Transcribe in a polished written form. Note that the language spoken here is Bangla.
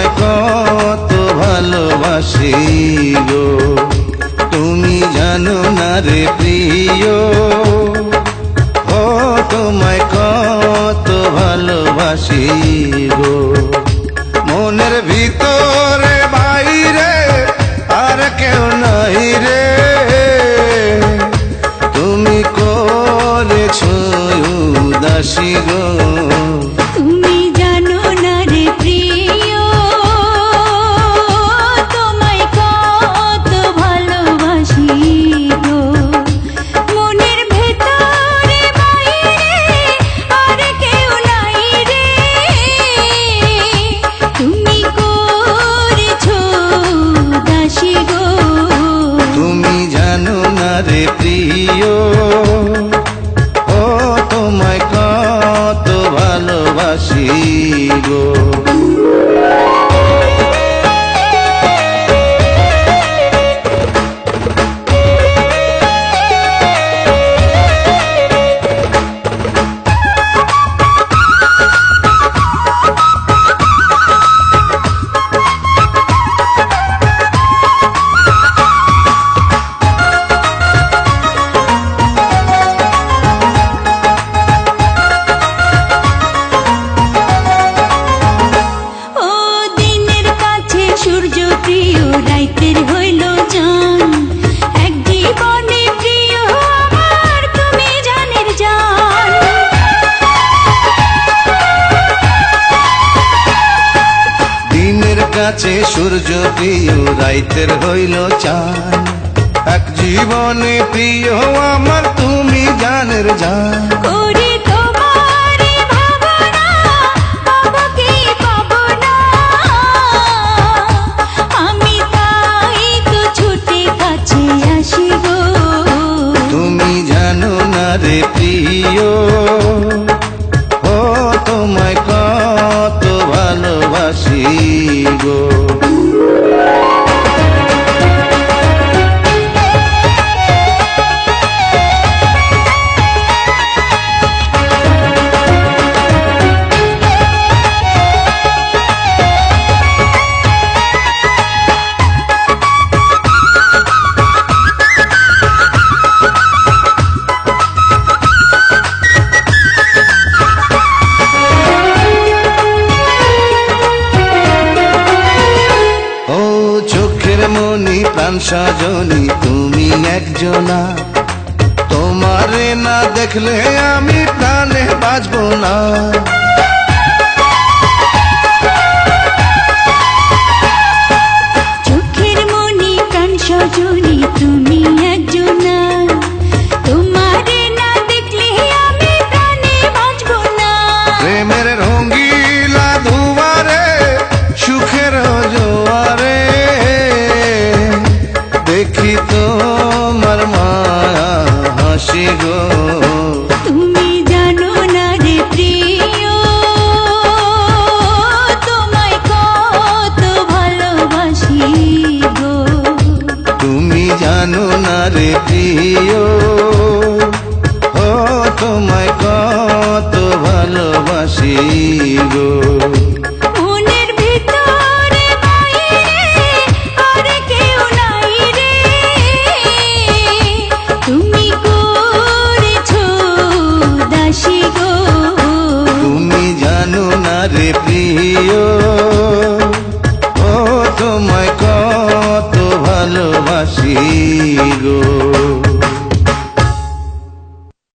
তোমায় কত ভালোবাসি গো, তুমি জানো না রে প্রিয়। ও তোমায় কত ভালোবাসি গো, মনের ভিতরে বাইরে আর কেউ নাই রে, তুমি করেছো উদাসী গো। তুমি জানো না রে প্রিয়, তোমায় কত ভালোবাসি গো, মনের ভেতরে বাইরে আর কেউ নাই রে, তুমি করেছো দাসী গো। তুমি জানো না রে প্রিয়, ও তোমায় কত ভালোবাসি গো। সূর্য প্রিয় রাইতের হইল জান, এক জীবনে প্রিয় আমার তুমি জানের জান। দিনের কাছে সূর্য প্রিয় রাইতের হইল চাঁদ, এক জীবনে প্রিয় আমার তুমি জানের জান। করি তোমারই ভাবনা, পাবো কি পাবো না, আমি তাই তো ছুটে কাছে আসি গো। তুমি জানো না রে প্রিয়, ও তোমায় কত ভালোবাসি গো। চোখের মনি প্রাণ সজনী তুমি একজনা, তোমারে না দেখলে আমি প্রাণে বাঁচবো না। চোখের মনি প্রাণ সজনী তুমি একজনা, তোমারে না দেখলে আমি প্রাণে বাঁচবো না। প্রেমের রঙ্গিলা দুয়ারে সুখের জোয়ারে, দেখি তোমার মায়া হাসি গো। তুমি জানো না রে প্রিয়, তোমায় কত ভালোবাসি গো। তুমি জানো না রে প্রিয়, ও তোমায় কত ভালোবাসি গো। মনের ভিতরে বাইরে আর কেউ নাই রে, তুমি করেছো দাসী গো। তুমি জানো না রে প্রিয়, ও তোমায় কত ভালোবাসি গো।